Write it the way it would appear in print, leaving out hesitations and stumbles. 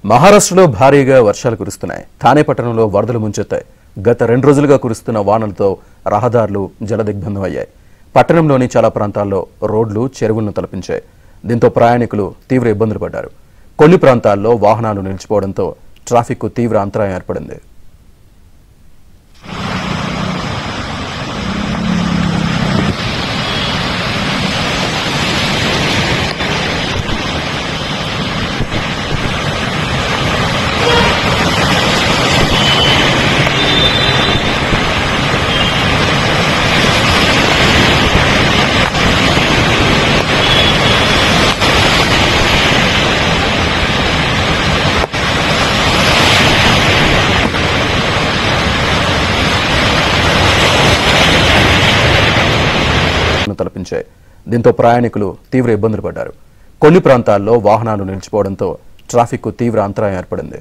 మహారాష్ట్రలో భారీగా వర్షాలు కురుస్తున్నాయి. థానే పట్టణంలో వరదలు ముంచెత్తాయి. గత 2 రోజులుగా కురుస్తున్న వానలతో రహదారులు జలదిగ్బంధం అయ్యాయి. పట్టణంలోని చాలా ప్రాంతాల్లో రోడ్లు చెరువులను తలపించాయి. దీంతో ప్రయాణికులు తీవ్ర ఇబ్బందులు పడ్డారు. కొన్ని ప్రాంతాల్లో వాహనాలు నిలిచిపోవడంతో ట్రాఫిక్కు తీవ్ర అంతరాయం ఏర్పడింది. తలపించాయి. దీంతో ప్రయాణికులు తీవ్ర ఇబ్బందులు పడ్డారు. కొన్ని ప్రాంతాల్లో వాహనాలు నిలిచిపోవడంతో ట్రాఫిక్కు తీవ్ర అంతరాయం ఏర్పడింది.